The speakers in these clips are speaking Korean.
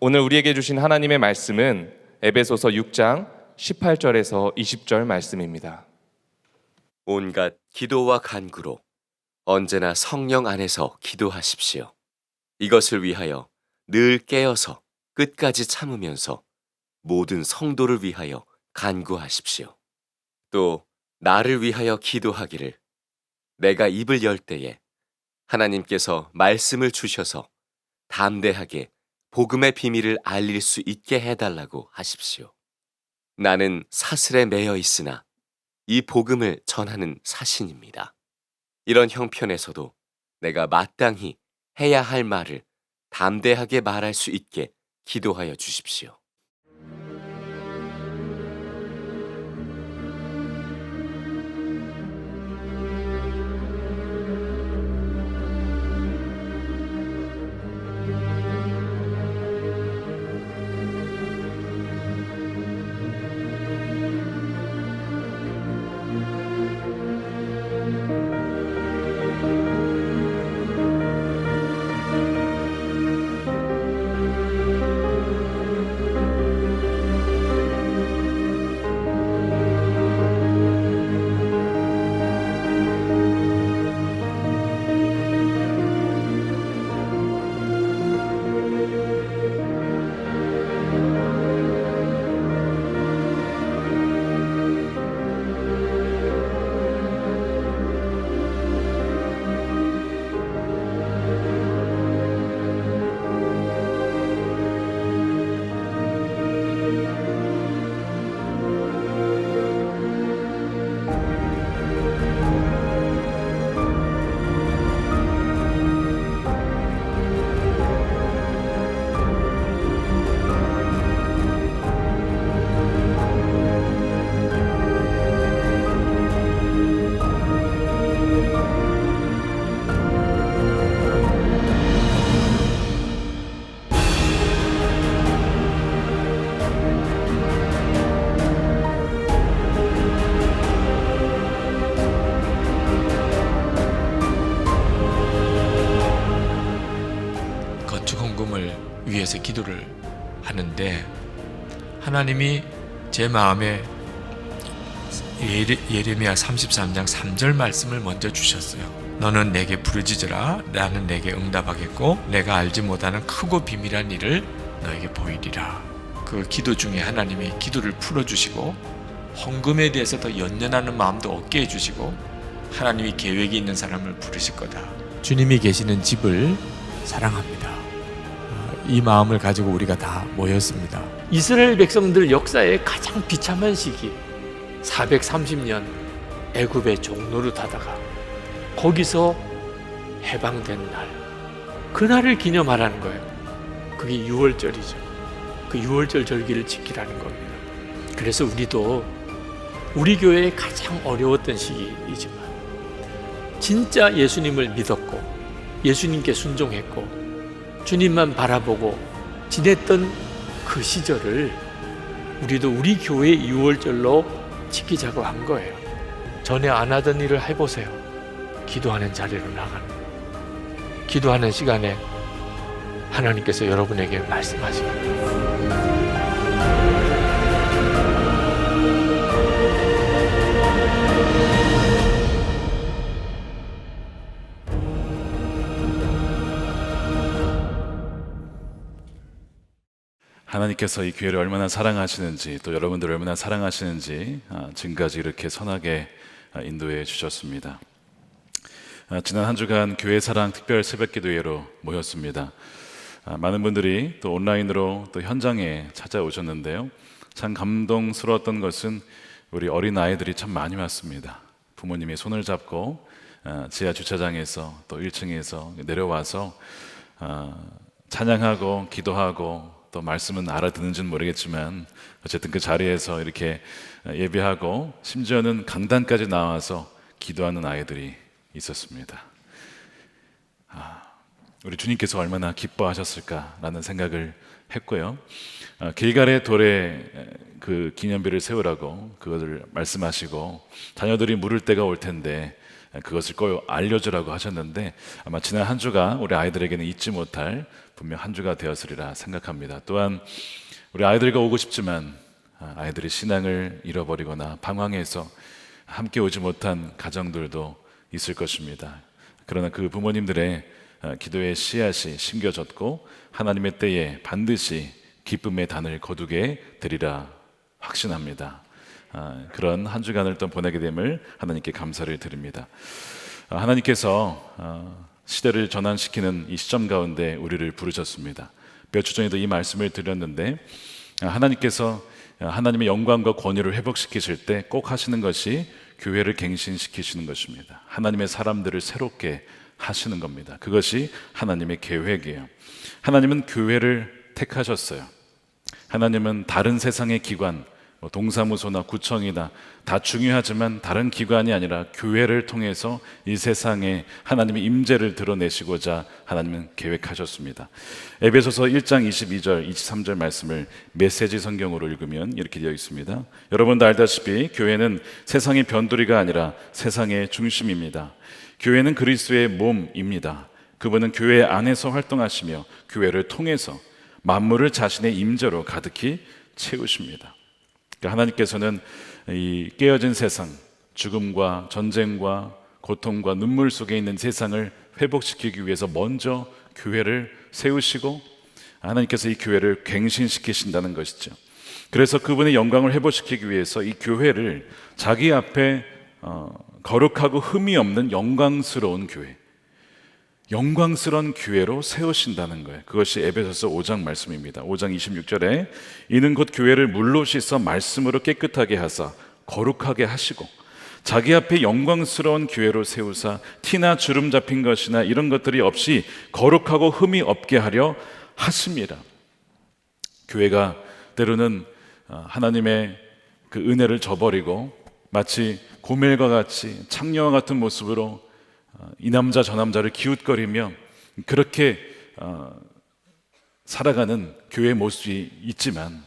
오늘 우리에게 주신 하나님의 말씀은 에베소서 6장 18절에서 20절 말씀입니다. 온갖 기도와 간구로 언제나 성령 안에서 기도하십시오. 이것을 위하여 늘 깨어서 끝까지 참으면서 모든 성도를 위하여 간구하십시오. 또 나를 위하여 기도하기를 내가 입을 열 때에 하나님께서 말씀을 주셔서 담대하게 복음의 비밀을 알릴 수 있게 해달라고 하십시오. 나는 사슬에 매여 있으나 이 복음을 전하는 사신입니다. 이런 형편에서도 내가 마땅히 해야 할 말을 담대하게 말할 수 있게 기도하여 주십시오. 건축헌금을 위해서 기도를 하는데 하나님이 제 마음에 예레미야 33장 3절 말씀을 먼저 주셨어요. 너는 내게 부르짖으라. 나는 내게 응답하겠고 내가 알지 못하는 크고 비밀한 일을 너에게 보이리라. 그 기도 중에 하나님이 기도를 풀어주시고 헌금에 대해서 더 연연하는 마음도 얻게 해주시고 하나님이 계획이 있는 사람을 부르실 거다. 주님이 계시는 집을 사랑합니다. 이 마음을 가지고 우리가 다 모였습니다. 이스라엘 백성들 역사의 가장 비참한 시기 430년 애굽의 종노릇하다가 거기서 해방된 날, 그날을 기념하라는 거예요. 그게 6월절이죠. 그 6월절 절기를 지키라는 겁니다. 그래서 우리도 우리 교회의 가장 어려웠던 시기이지만 진짜 예수님을 믿었고 예수님께 순종했고 주님만 바라보고 지냈던 그 시절을 우리도 우리 교회의 6월절로 지키자고 한 거예요. 전에 안 하던 일을 해보세요. 기도하는 자리로 나가는, 기도하는 시간에 하나님께서 여러분에게 말씀하십니다. 하나님께서 이 교회를 얼마나 사랑하시는지, 또 여러분들을 얼마나 사랑하시는지 지금까지 이렇게 선하게 인도해 주셨습니다. 지난 한 주간 교회 사랑 특별 새벽 기도회로 모였습니다. 많은 분들이 또 온라인으로 또 현장에 찾아오셨는데요, 참 감동스러웠던 것은 우리 어린 아이들이 참 많이 왔습니다. 부모님이 손을 잡고 지하 주차장에서 또 1층에서 내려와서 찬양하고 기도하고, 또 말씀은 알아듣는지는 모르겠지만 어쨌든 그 자리에서 이렇게 예배하고 심지어는 강단까지 나와서 기도하는 아이들이 있었습니다. 우리 주님께서 얼마나 기뻐하셨을까라는 생각을 했고요. 길갈의 돌에 그 기념비를 세우라고 그것을 말씀하시고 자녀들이 물을 때가 올 텐데 그것을 꼭 알려주라고 하셨는데, 아마 지난 한 주가 우리 아이들에게는 잊지 못할 분명 한 주가 되었으리라 생각합니다. 또한 우리 아이들과 오고 싶지만 아이들이 신앙을 잃어버리거나 방황해서 함께 오지 못한 가정들도 있을 것입니다. 그러나 그 부모님들의 기도의 씨앗이 심겨졌고 하나님의 때에 반드시 기쁨의 단을 거두게 되리라 확신합니다. 그런 한 주간을 또 보내게 됨을 하나님께 감사를 드립니다. 하나님께서 시대를 전환시키는 이 시점 가운데 우리를 부르셨습니다. 몇 주 전에도 이 말씀을 드렸는데 하나님께서 하나님의 영광과 권위를 회복시키실 때 꼭 하시는 것이 교회를 갱신시키시는 것입니다. 하나님의 사람들을 새롭게 하시는 겁니다. 그것이 하나님의 계획이에요. 하나님은 교회를 택하셨어요. 하나님은 다른 세상의 기관, 동사무소나 구청이나 다 중요하지만 다른 기관이 아니라 교회를 통해서 이 세상에 하나님의 임재를 드러내시고자 하나님은 계획하셨습니다. 에베소서 1장 22절, 23절 말씀을 메시지 성경으로 읽으면 이렇게 되어 있습니다. 여러분도 알다시피 교회는 세상의 변두리가 아니라 세상의 중심입니다. 교회는 그리스도의 몸입니다. 그분은 교회 안에서 활동하시며 교회를 통해서 만물을 자신의 임재로 가득히 채우십니다. 하나님께서는 이 깨어진 세상, 죽음과 전쟁과 고통과 눈물 속에 있는 세상을 회복시키기 위해서 먼저 교회를 세우시고 하나님께서 이 교회를 갱신시키신다는 것이죠. 그래서 그분의 영광을 회복시키기 위해서 이 교회를 자기 앞에 거룩하고 흠이 없는 영광스러운 교회, 영광스러운 교회로 세우신다는 거예요. 그것이 에베소서 5장 말씀입니다. 5장 26절에 이는 곧 교회를 물로 씻어 말씀으로 깨끗하게 하사 거룩하게 하시고 자기 앞에 영광스러운 교회로 세우사 티나 주름 잡힌 것이나 이런 것들이 없이 거룩하고 흠이 없게 하려 하십니다. 교회가 때로는 하나님의 그 은혜를 저버리고 마치 고멜과 같이 창녀와 같은 모습으로 이 남자 저 남자를 기웃거리며 그렇게 살아가는 교회의 모습이 있지만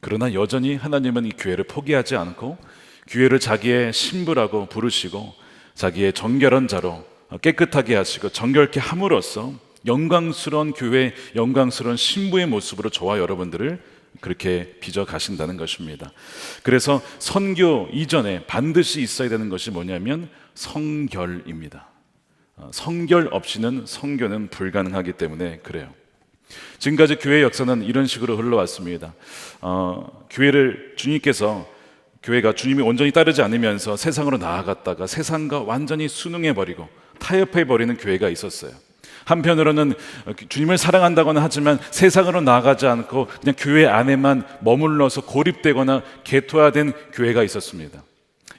그러나 여전히 하나님은 이 교회를 포기하지 않고 교회를 자기의 신부라고 부르시고 자기의 정결한 자로 깨끗하게 하시고 정결케 함으로써 영광스러운 교회, 영광스러운 신부의 모습으로 저와 여러분들을 그렇게 빚어 가신다는 것입니다. 그래서 선교 이전에 반드시 있어야 되는 것이 뭐냐면 성결입니다. 성결 없이는 선교는 불가능하기 때문에 그래요. 지금까지 교회의 역사는 이런 식으로 흘러왔습니다. 교회를 교회가 주님이 온전히 따르지 않으면서 세상으로 나아갔다가 세상과 완전히 순응해버리고 타협해버리는 교회가 있었어요. 한편으로는 주님을 사랑한다고는 하지만 세상으로 나아가지 않고 그냥 교회 안에만 머물러서 고립되거나 개토화된 교회가 있었습니다.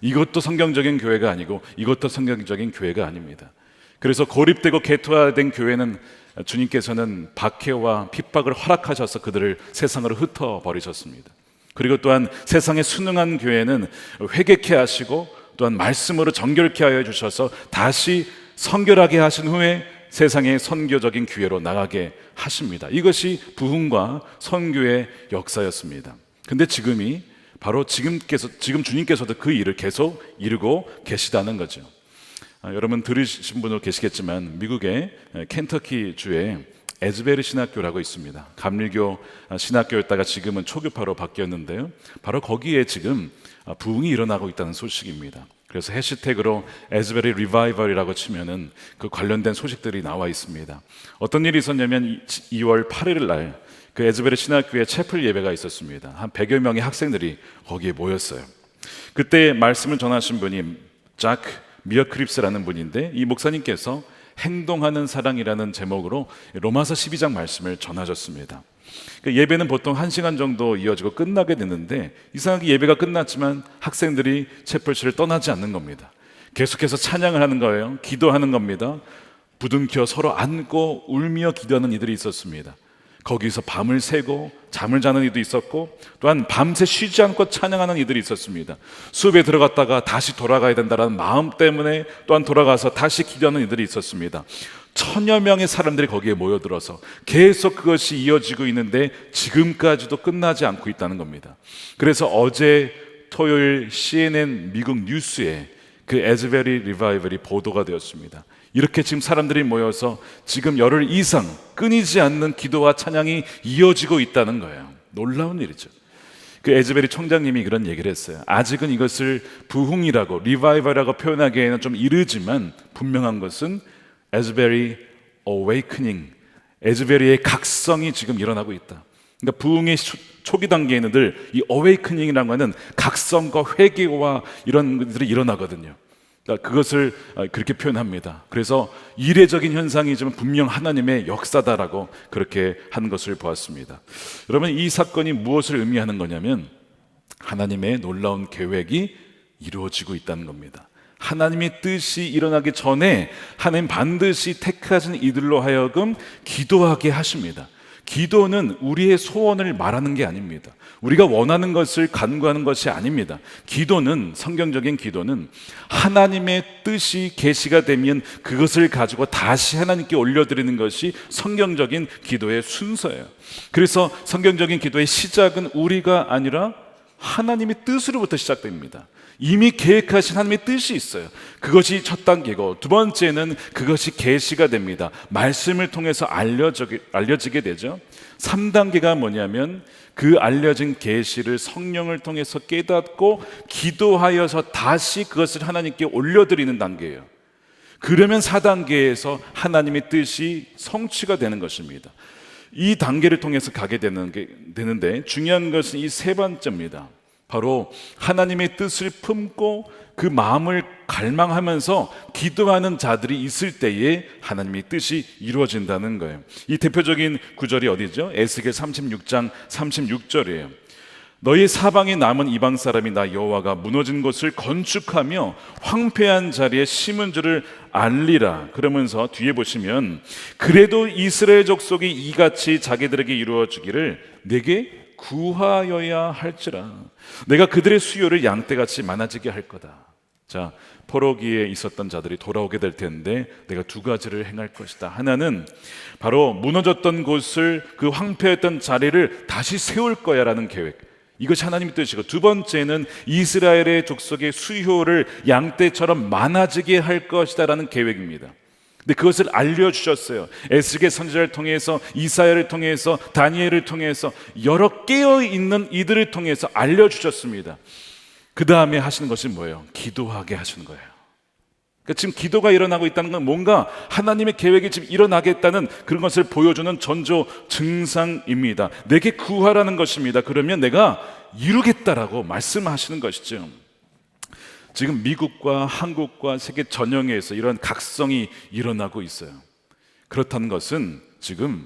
이것도 성경적인 교회가 아니고 이것도 성경적인 교회가 아닙니다. 그래서 고립되고 개토화된 교회는 주님께서는 박해와 핍박을 허락하셔서 그들을 세상으로 흩어버리셨습니다. 그리고 또한 세상에 순응한 교회는 회개케 하시고 또한 말씀으로 정결케 하여 주셔서 다시 성결하게 하신 후에 세상의 선교적인 기회로 나가게 하십니다. 이것이 부흥과 선교의 역사였습니다. 근데 지금이 바로 지금 주님께서도 그 일을 계속 이루고 계시다는 거죠. 여러분 들으신 분도 계시겠지만 미국의 켄터키 주에 에즈베르 신학교라고 있습니다. 감리교 신학교였다가 지금은 초교파로 바뀌었는데요. 바로 거기에 지금 부흥이 일어나고 있다는 소식입니다. 그래서 해시태그로 에즈베리 리바이벌이라고 치면은 그 관련된 소식들이 나와 있습니다. 어떤 일이 있었냐면 2월 8일 날 그 에즈베리 신학교에 채플 예배가 있었습니다. 한 100여 명의 학생들이 거기에 모였어요. 그때 말씀을 전하신 분이 자크 미어크립스라는 분인데 이 목사님께서 행동하는 사랑이라는 제목으로 로마서 12장 말씀을 전하셨습니다. 예배는 보통 1시간 정도 이어지고 끝나게 되는데 이상하게 예배가 끝났지만 학생들이 채플실을 떠나지 않는 겁니다. 계속해서 찬양을 하는 거예요. 기도하는 겁니다. 부둥켜 서로 안고 울며 기도하는 이들이 있었습니다. 거기서 밤을 새고 잠을 자는 이도 있었고 또한 밤새 쉬지 않고 찬양하는 이들이 있었습니다. 수업에 들어갔다가 다시 돌아가야 된다는 마음 때문에 또한 돌아가서 다시 기도하는 이들이 있었습니다. 1000여 명의 사람들이 거기에 모여들어서 계속 그것이 이어지고 있는데 지금까지도 끝나지 않고 있다는 겁니다. 그래서 어제 토요일 CNN 미국 뉴스에 그 에즈베리 리바이벌이 보도가 되었습니다. 이렇게 지금 사람들이 모여서 지금 열흘 이상 끊이지 않는 기도와 찬양이 이어지고 있다는 거예요. 놀라운 일이죠. 그 에즈베리 총장님이 그런 얘기를 했어요. 아직은 이것을 부흥이라고 리바이벌이라고 표현하기에는 좀 이르지만 분명한 것은 에즈베리 어웨이크닝, 에즈베리의 각성이 지금 일어나고 있다. 그러니까 부흥의 초기 단계에는 늘 이 어웨이크닝이라고 하는 각성과 회개와 이런 것들이 일어나거든요. 그러니까 그것을 그렇게 표현합니다. 그래서 이례적인 현상이지만 분명 하나님의 역사다라고 그렇게 한 것을 보았습니다. 여러분, 이 사건이 무엇을 의미하는 거냐면 하나님의 놀라운 계획이 이루어지고 있다는 겁니다. 하나님의 뜻이 일어나기 전에 하나님 반드시 택하신 이들로 하여금 기도하게 하십니다. 기도는 우리의 소원을 말하는 게 아닙니다. 우리가 원하는 것을 간구하는 것이 아닙니다. 기도는, 성경적인 기도는 하나님의 뜻이 계시가 되면 그것을 가지고 다시 하나님께 올려드리는 것이 성경적인 기도의 순서예요. 그래서 성경적인 기도의 시작은 우리가 아니라 하나님의 뜻으로부터 시작됩니다. 이미 계획하신 하나님의 뜻이 있어요. 그것이 첫 단계고, 두 번째는 그것이 계시가 됩니다. 말씀을 통해서 알려지게 되죠. 3단계가 뭐냐면 그 알려진 계시를 성령을 통해서 깨닫고 기도하여서 다시 그것을 하나님께 올려드리는 단계예요. 그러면 4단계에서 하나님의 뜻이 성취가 되는 것입니다. 이 단계를 통해서 가게 되는데 중요한 것은 이 세 번째입니다. 바로 하나님의 뜻을 품고 그 마음을 갈망하면서 기도하는 자들이 있을 때에 하나님의 뜻이 이루어진다는 거예요. 이 대표적인 구절이 어디죠? 에스겔 36장 36절이에요. 너희 사방에 남은 이방 사람이 나 여호와가 무너진 곳을 건축하며 황폐한 자리에 심은 줄을 알리라. 그러면서 뒤에 보시면 그래도 이스라엘 족속이 이같이 자기들에게 이루어지기를 내게 구하여야 할지라. 내가 그들의 수요를 양떼같이 많아지게 할 거다. 자, 포로기에 있었던 자들이 돌아오게 될 텐데 내가 두 가지를 행할 것이다. 하나는 바로 무너졌던 곳을, 그 황폐했던 자리를 다시 세울 거야 라는 계획, 이것이 하나님의 뜻이고, 두 번째는 이스라엘의 족속의 수요를 양떼처럼 많아지게 할 것이다 라는 계획입니다. 근데 그것을 알려주셨어요. 에스겔 선지자를 통해서, 이사야를 통해서, 다니엘을 통해서, 여러 깨어있는 이들을 통해서 알려주셨습니다. 그 다음에 하시는 것이 뭐예요? 기도하게 하시는 거예요. 그러니까 지금 기도가 일어나고 있다는 건 뭔가 하나님의 계획이 지금 일어나겠다는 그런 것을 보여주는 전조 증상입니다. 내게 구하라는 것입니다. 그러면 내가 이루겠다라고 말씀하시는 것이죠. 지금 미국과 한국과 세계 전역에서 이런 각성이 일어나고 있어요. 그렇다는 것은 지금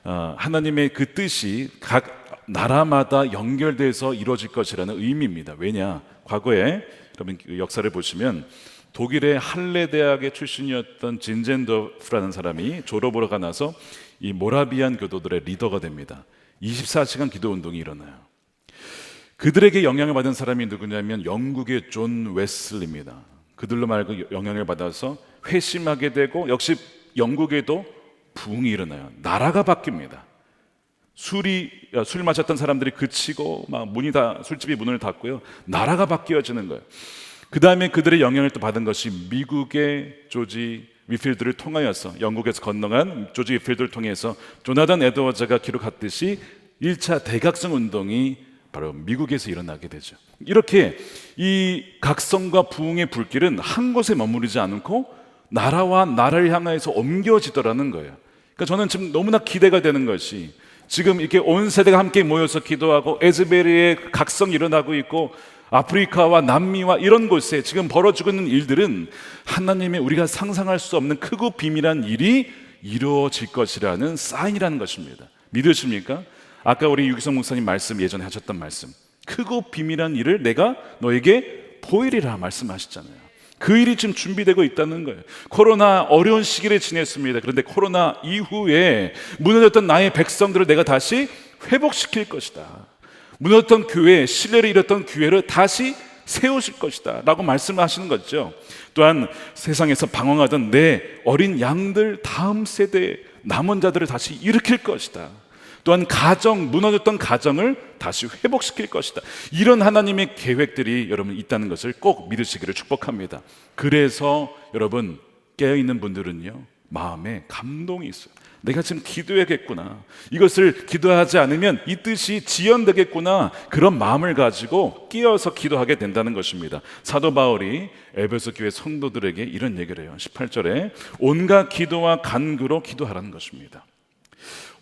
하나님의 그 뜻이 각 나라마다 연결돼서 이루어질 것이라는 의미입니다. 왜냐? 과거에 여러분 역사를 보시면 독일의 할레 대학의 출신이었던 진젠더프라는 사람이 졸업을 하고 나서 이 모라비안 교도들의 리더가 됩니다. 24시간 기도 운동이 일어나요. 그들에게 영향을 받은 사람이 누구냐면 영국의 존 웨슬리입니다. 그들로 말고 영향을 받아서 회심하게 되고, 역시 영국에도 부흥이 일어나요. 나라가 바뀝니다. 술 마셨던 사람들이 그치고 막 술집이 문을 닫고요. 나라가 바뀌어지는 거예요. 그 다음에 그들의 영향을 또 받은 것이 미국의 조지 위필드를 통하여서, 영국에서 건너간 조지 위필드를 통해서 조나단 에드워즈가 기록했듯이 1차 대각성 운동이 바로 미국에서 일어나게 되죠. 이렇게 이 각성과 부흥의 불길은 한 곳에 머무르지 않고 나라와 나라를 향해서 옮겨지더라는 거예요. 그러니까 저는 지금 너무나 기대가 되는 것이, 지금 이렇게 온 세대가 함께 모여서 기도하고 에즈베리의 각성이 일어나고 있고, 아프리카와 남미와 이런 곳에 지금 벌어지고 있는 일들은 하나님의 우리가 상상할 수 없는 크고 비밀한 일이 이루어질 것이라는 사인이라는 것입니다. 믿으십니까? 아까 우리 유기성 목사님 말씀, 예전에 하셨던 말씀, 크고 비밀한 일을 내가 너에게 보이리라 말씀하셨잖아요. 그 일이 지금 준비되고 있다는 거예요. 코로나 어려운 시기를 지냈습니다. 그런데 코로나 이후에 무너졌던 나의 백성들을 내가 다시 회복시킬 것이다. 무너졌던 교회, 신뢰를 잃었던 교회를 다시 세우실 것이다 라고 말씀하시는 거죠. 또한 세상에서 방황하던 내 어린 양들, 다음 세대 남은 자들을 다시 일으킬 것이다. 또한 무너졌던 가정을 다시 회복시킬 것이다. 이런 하나님의 계획들이 여러분 있다는 것을 꼭 믿으시기를 축복합니다. 그래서 여러분 깨어있는 분들은요, 마음에 감동이 있어요. 내가 지금 기도해야겠구나, 이것을 기도하지 않으면 이 뜻이 지연되겠구나, 그런 마음을 가지고 끼어서 기도하게 된다는 것입니다. 사도 바울이 에베소 교회 성도들에게 이런 얘기를 해요. 18절에 온갖 기도와 간구로 기도하라는 것입니다.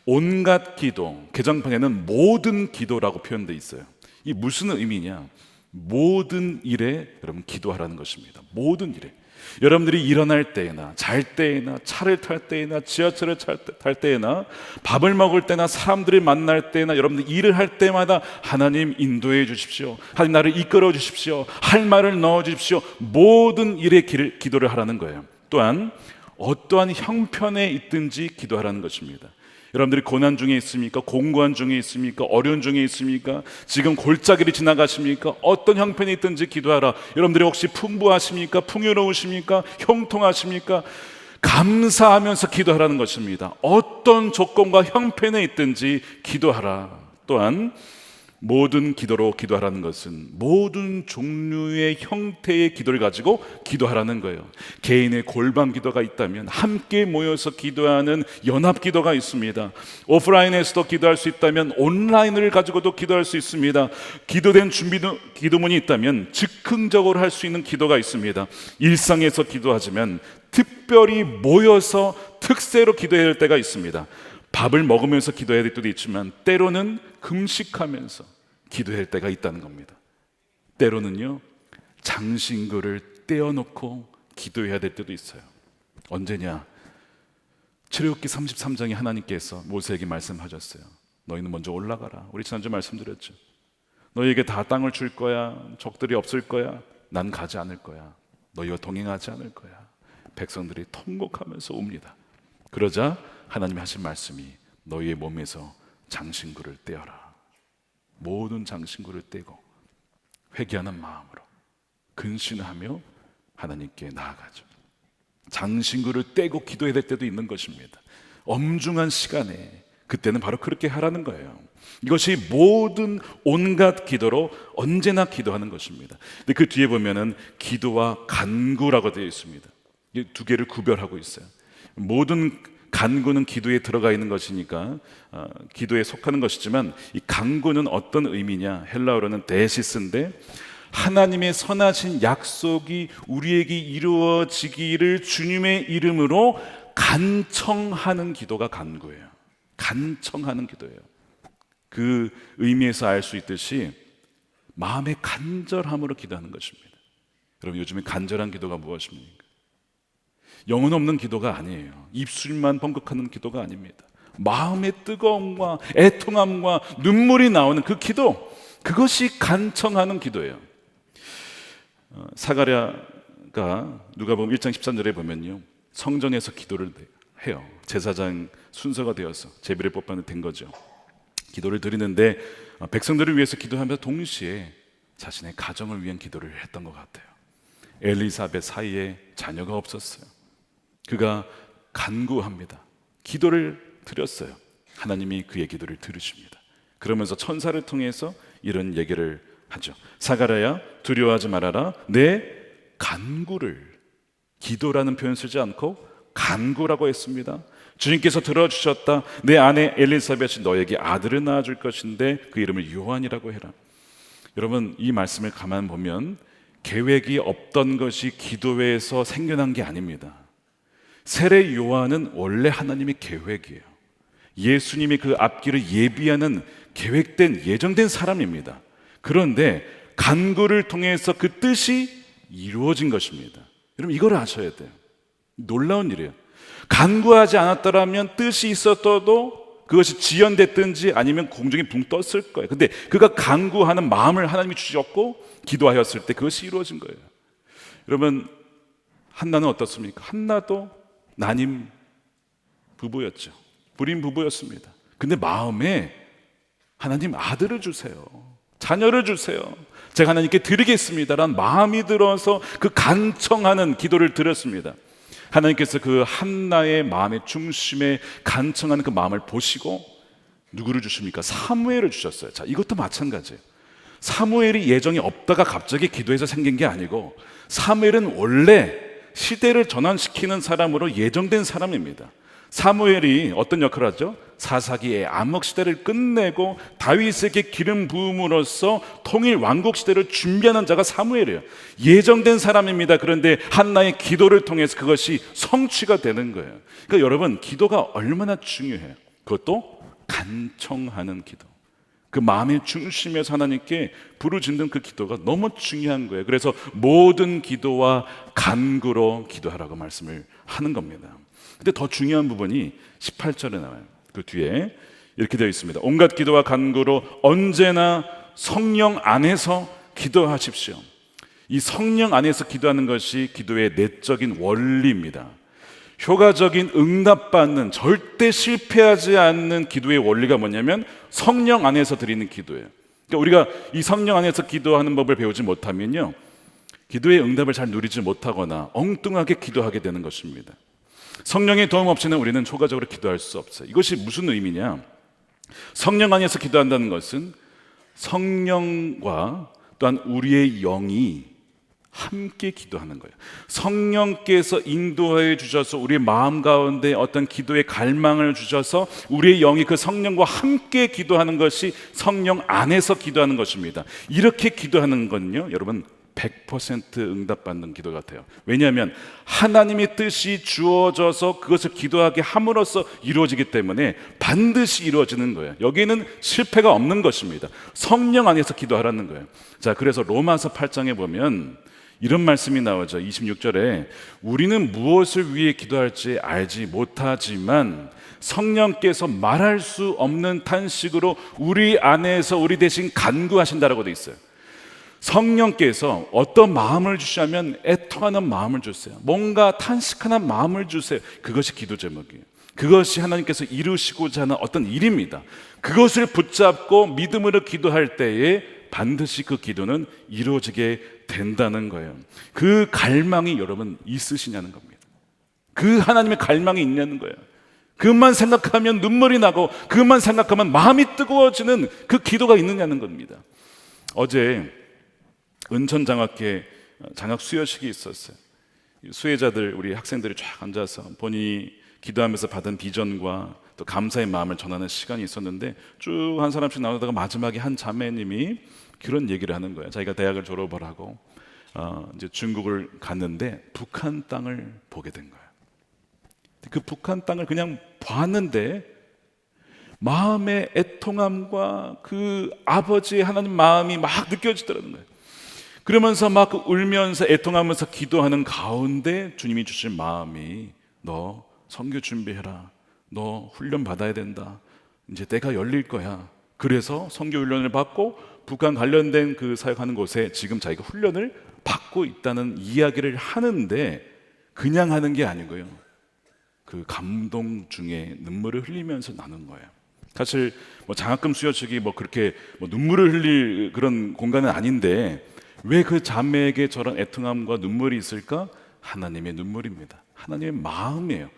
온갖 기도, 개정판에는 모든 기도라고 표현되어 있어요. 이 무슨 의미냐? 모든 일에 여러분 기도하라는 것입니다. 모든 일에. 여러분들이 일어날 때에나 잘 때에나 차를 탈 때에나 지하철을 탈 때에나 밥을 먹을 때나 사람들을 만날 때나 여러분들 일을 할 때마다 하나님 인도해 주십시오, 하나님 나를 이끌어 주십시오, 할 말을 넣어 주십시오, 모든 일에 기도를 하라는 거예요. 또한 어떠한 형편에 있든지 기도하라는 것입니다. 여러분들이 고난 중에 있습니까? 공고한 중에 있습니까? 어려운 중에 있습니까? 지금 골짜기를 지나가십니까? 어떤 형편이 있든지 기도하라. 여러분들이 혹시 풍부하십니까? 풍요로우십니까? 형통하십니까? 감사하면서 기도하라는 것입니다. 어떤 조건과 형편에 있든지 기도하라. 또한 모든 기도로 기도하라는 것은 모든 종류의 형태의 기도를 가지고 기도하라는 거예요. 개인의 골방 기도가 있다면 함께 모여서 기도하는 연합 기도가 있습니다. 오프라인에서도 기도할 수 있다면 온라인을 가지고도 기도할 수 있습니다. 기도된 기도문이 있다면 즉흥적으로 할 수 있는 기도가 있습니다. 일상에서 기도하지만 특별히 모여서 특세로 기도해야 할 때가 있습니다. 밥을 먹으면서 기도해야 될 때도 있지만 때로는 금식하면서 기도해야 할 때가 있다는 겁니다. 때로는요, 장신구를 떼어놓고 기도해야 될 때도 있어요. 언제냐? 출애굽기 33장에 하나님께서 모세에게 말씀하셨어요. 너희는 먼저 올라가라. 우리 지난주 말씀드렸죠. 너희에게 다 땅을 줄 거야. 적들이 없을 거야. 난 가지 않을 거야. 너희와 동행하지 않을 거야. 백성들이 통곡하면서 옵니다. 그러자 하나님이 하신 말씀이 너희의 몸에서 장신구를 떼어라. 모든 장신구를 떼고 회개하는 마음으로 근신하며 하나님께 나아가죠. 장신구를 떼고 기도해야 될 때도 있는 것입니다. 엄중한 시간에 그때는 바로 그렇게 하라는 거예요. 이것이 모든 온갖 기도로 언제나 기도하는 것입니다. 근데 그 뒤에 보면은 기도와 간구라고 되어 있습니다. 이 두 개를 구별하고 있어요. 모든 간구는 기도에 들어가 있는 것이니까 기도에 속하는 것이지만 이 간구는 어떤 의미냐? 헬라어로는 데시스인데 하나님의 선하신 약속이 우리에게 이루어지기를 주님의 이름으로 간청하는 기도가 간구예요. 간청하는 기도예요. 그 의미에서 알 수 있듯이 마음의 간절함으로 기도하는 것입니다. 여러분, 요즘에 간절한 기도가 무엇입니까? 영혼 없는 기도가 아니에요. 입술만 번극하는 기도가 아닙니다. 마음의 뜨거움과 애통함과 눈물이 나오는 그 기도, 그것이 간청하는 기도예요. 사가랴가 누가복음 1장 13절에 보면요, 성전에서 기도를 해요. 제사장 순서가 되어서 제비를 뽑아는 된 거죠. 기도를 드리는데 백성들을 위해서 기도하면서 동시에 자신의 가정을 위한 기도를 했던 것 같아요. 엘리사벳 사이에 자녀가 없었어요. 그가 간구합니다. 기도를 드렸어요. 하나님이 그의 기도를 들으십니다. 그러면서 천사를 통해서 이런 얘기를 하죠. 사가랴야, 두려워하지 말아라. 내 간구를, 기도라는 표현 쓰지 않고 간구라고 했습니다. 주님께서 들어주셨다. 내 아내 엘리사벳이 너에게 아들을 낳아줄 것인데 그 이름을 요한이라고 해라. 여러분, 이 말씀을 가만 보면 계획이 없던 것이 기도회에서 생겨난 게 아닙니다. 세례 요한은 원래 하나님의 계획이에요. 예수님이 그 앞길을 예비하는 계획된, 예정된 사람입니다. 그런데 간구를 통해서 그 뜻이 이루어진 것입니다. 여러분, 이걸 아셔야 돼요. 놀라운 일이에요. 간구하지 않았더라면 뜻이 있었어도 그것이 지연됐든지 아니면 공중에 붕 떴을 거예요. 근데 그가 간구하는 마음을 하나님이 주셨고 기도하였을 때 그것이 이루어진 거예요. 여러분, 한나는 어떻습니까? 한나도 난임 부부였죠. 불임 부부였습니다. 근데 마음에 하나님 아들을 주세요, 자녀를 주세요, 제가 하나님께 드리겠습니다라는 마음이 들어서 그 간청하는 기도를 드렸습니다. 하나님께서 그 한나의 마음의 중심에 간청하는 그 마음을 보시고 누구를 주십니까? 사무엘을 주셨어요. 자, 이것도 마찬가지예요. 사무엘이 예정이 없다가 갑자기 기도해서 생긴 게 아니고 사무엘은 원래 시대를 전환시키는 사람으로 예정된 사람입니다. 사무엘이 어떤 역할을 하죠? 사사기의 암흑 시대를 끝내고 다윗에게 기름 부음으로써 통일 왕국 시대를 준비하는 자가 사무엘이에요. 예정된 사람입니다. 그런데 한나의 기도를 통해서 그것이 성취가 되는 거예요. 그러니까 여러분, 기도가 얼마나 중요해요. 그것도 간청하는 기도. 그 마음의 중심에서 하나님께 부르짖는 그 기도가 너무 중요한 거예요. 그래서 모든 기도와 간구로 기도하라고 말씀을 하는 겁니다. 근데 더 중요한 부분이 18절에 나와요. 그 뒤에 이렇게 되어 있습니다. 온갖 기도와 간구로 언제나 성령 안에서 기도하십시오. 이 성령 안에서 기도하는 것이 기도의 내적인 원리입니다. 효과적인 응답받는, 절대 실패하지 않는 기도의 원리가 뭐냐면 성령 안에서 드리는 기도예요. 그러니까 우리가 이 성령 안에서 기도하는 법을 배우지 못하면요, 기도의 응답을 잘 누리지 못하거나 엉뚱하게 기도하게 되는 것입니다. 성령의 도움 없이는 우리는 효과적으로 기도할 수 없어요. 이것이 무슨 의미냐? 성령 안에서 기도한다는 것은 성령과 또한 우리의 영이 함께 기도하는 거예요. 성령께서 인도해 주셔서 우리의 마음 가운데 어떤 기도의 갈망을 주셔서 우리의 영이 그 성령과 함께 기도하는 것이 성령 안에서 기도하는 것입니다. 이렇게 기도하는 건요, 여러분 100% 응답받는 기도 같아요. 왜냐하면 하나님의 뜻이 주어져서 그것을 기도하게 함으로써 이루어지기 때문에 반드시 이루어지는 거예요. 여기에는 실패가 없는 것입니다. 성령 안에서 기도하라는 거예요. 자, 그래서 로마서 8장에 보면 이런 말씀이 나오죠. 26절에 우리는 무엇을 위해 기도할지 알지 못하지만 성령께서 말할 수 없는 탄식으로 우리 안에서 우리 대신 간구하신다라고 되어 있어요. 성령께서 어떤 마음을 주시냐면 애통하는 마음을 주세요. 뭔가 탄식하는 마음을 주세요. 그것이 기도 제목이에요. 그것이 하나님께서 이루시고자 하는 어떤 일입니다. 그것을 붙잡고 믿음으로 기도할 때에 반드시 그 기도는 이루어지게 된다는 거예요. 그 갈망이 여러분 있으시냐는 겁니다. 그 하나님의 갈망이 있냐는 거예요. 그것만 생각하면 눈물이 나고 그것만 생각하면 마음이 뜨거워지는 그 기도가 있느냐는 겁니다. 어제 은천장학회 장학 수여식이 있었어요. 수혜자들, 우리 학생들이 쫙 앉아서 본인이 기도하면서 받은 비전과 또 감사의 마음을 전하는 시간이 있었는데 쭉 한 사람씩 나오다가 마지막에 한 자매님이 그런 얘기를 하는 거예요. 자기가 대학을 졸업을 하고 이제 중국을 갔는데 북한 땅을 보게 된 거예요. 그 북한 땅을 그냥 봤는데 마음의 애통함과 그 아버지의 하나님 마음이 막 느껴지더라는 거예요. 그러면서 막 울면서 애통하면서 기도하는 가운데 주님이 주신 마음이 너 선교 준비해라. 너 훈련 받아야 된다. 이제 때가 열릴 거야. 그래서 선교 훈련을 받고 북한 관련된 그 사역하는 곳에 지금 자기가 훈련을 받고 있다는 이야기를 하는데 그냥 하는 게 아니고요. 그 감동 중에 눈물을 흘리면서 나눈 거예요. 사실 뭐 장학금 수여식이 뭐 그렇게 뭐 눈물을 흘릴 그런 공간은 아닌데 왜 그 자매에게 저런 애통함과 눈물이 있을까? 하나님의 눈물입니다. 하나님의 마음이에요.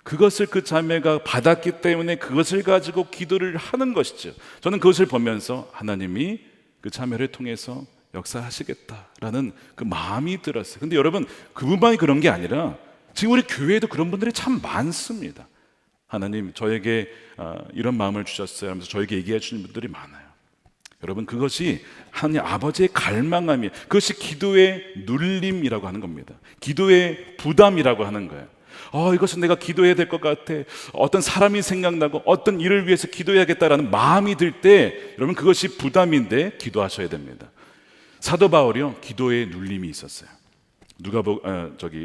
그것을 그 자매가 받았기 때문에 그것을 가지고 기도를 하는 것이죠. 저는 그것을 보면서 하나님이 그 자매를 통해서 역사하시겠다라는 그 마음이 들었어요. 근데 여러분, 그분만이 그런 게 아니라 지금 우리 교회에도 그런 분들이 참 많습니다. 하나님 저에게 이런 마음을 주셨어요 하면서 저에게 얘기해 주시는 분들이 많아요. 여러분, 그것이 하나님 아버지의 갈망함이에요. 그것이 기도의 눌림이라고 하는 겁니다. 기도의 부담이라고 하는 거예요. 이것은 내가 기도해야 될 것 같아. 어떤 사람이 생각나고 어떤 일을 위해서 기도해야겠다라는 마음이 들 때 여러분, 그것이 부담인데 기도하셔야 됩니다. 사도 바울이요, 기도의 눌림이 있었어요.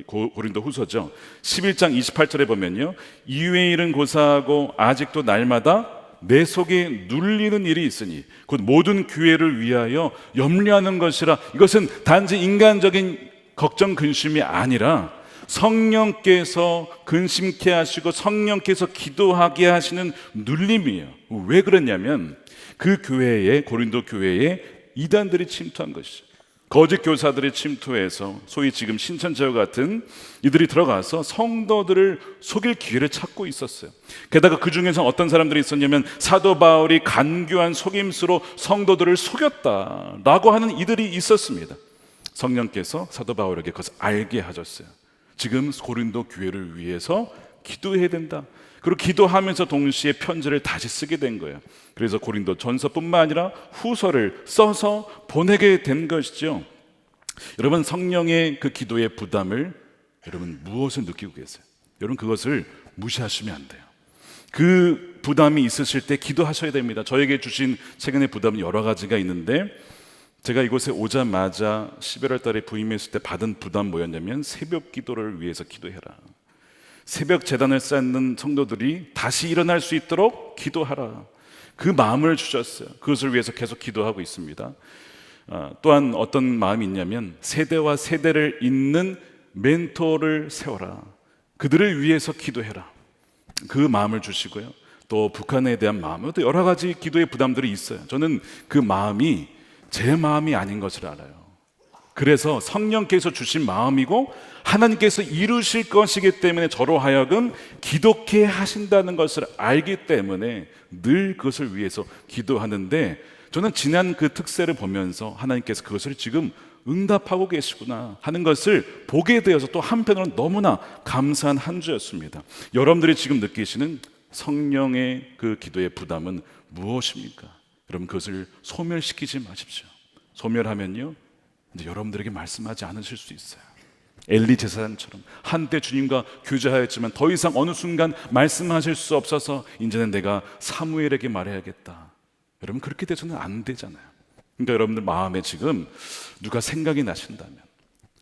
고린도 후서죠. 11장 28절에 보면요, 이외의 일은 고사하고 아직도 날마다 내 속에 눌리는 일이 있으니 곧 모든 교회를 위하여 염려하는 것이라. 이것은 단지 인간적인 걱정 근심이 아니라 성령께서 근심케 하시고 성령께서 기도하게 하시는 눌림이에요. 왜 그러냐면 그 교회에, 고린도 교회에 이단들이 침투한 것이죠. 거짓 교사들이 침투해서 소위 지금 신천지와 같은 이들이 들어가서 성도들을 속일 기회를 찾고 있었어요. 게다가 그 중에서 어떤 사람들이 있었냐면 사도 바울이 간교한 속임수로 성도들을 속였다라고 하는 이들이 있었습니다. 성령께서 사도 바울에게 그것을 알게 하셨어요. 지금 고린도 교회를 위해서 기도해야 된다. 그리고 기도하면서 동시에 편지를 다시 쓰게 된 거예요. 그래서 고린도 전서뿐만 아니라 후서를 써서 보내게 된 것이죠. 여러분, 성령의 그 기도의 부담을 여러분 무엇을 느끼고 계세요? 여러분, 그것을 무시하시면 안 돼요. 그 부담이 있으실 때 기도하셔야 됩니다. 저에게 주신 최근의 부담은 여러 가지가 있는데, 제가 이곳에 오자마자 11월 달에 부임했을 때 받은 부담 뭐였냐면, 새벽 기도를 위해서 기도해라. 새벽 제단을 쌓는 성도들이 다시 일어날 수 있도록 기도하라. 그 마음을 주셨어요. 그것을 위해서 계속 기도하고 있습니다. 또한 어떤 마음이 있냐면, 세대와 세대를 잇는 멘토를 세워라. 그들을 위해서 기도해라. 그 마음을 주시고요. 또 북한에 대한 마음, 또 여러 가지 기도의 부담들이 있어요. 저는 그 마음이 제 마음이 아닌 것을 알아요. 그래서 성령께서 주신 마음이고 하나님께서 이루실 것이기 때문에 저로 하여금 기도케 하신다는 것을 알기 때문에 늘 그것을 위해서 기도하는데, 저는 지난 그 특세를 보면서 하나님께서 그것을 지금 응답하고 계시구나 하는 것을 보게 되어서 또 한편으로는 너무나 감사한 한 주였습니다. 여러분들이 지금 느끼시는 성령의 그 기도의 부담은 무엇입니까? 여러분, 그것을 소멸시키지 마십시오. 소멸하면요, 이제 여러분들에게 말씀하지 않으실 수 있어요. 엘리 제사장처럼 한때 주님과 교제하였지만 더 이상 어느 순간 말씀하실 수 없어서 이제는 내가 사무엘에게 말해야겠다. 여러분, 그렇게 돼서는 안 되잖아요. 그러니까 여러분들 마음에 지금 누가 생각이 나신다면,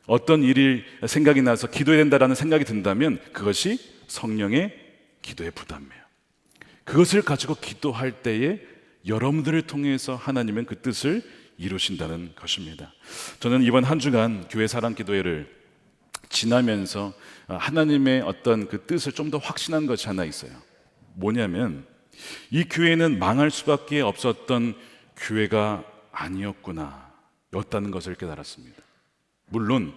어떤 일이 생각이 나서 기도해야 된다라는 생각이 든다면, 그것이 성령의 기도의 부담이에요. 그것을 가지고 기도할 때에 여러분들을 통해서 하나님은 그 뜻을 이루신다는 것입니다. 저는 이번 한 주간 교회 사랑 기도회를 지나면서 하나님의 어떤 그 뜻을 좀 더 확신한 것이 하나 있어요. 뭐냐면, 이 교회는 망할 수밖에 없었던 교회가 아니었구나 였다는 것을 깨달았습니다. 물론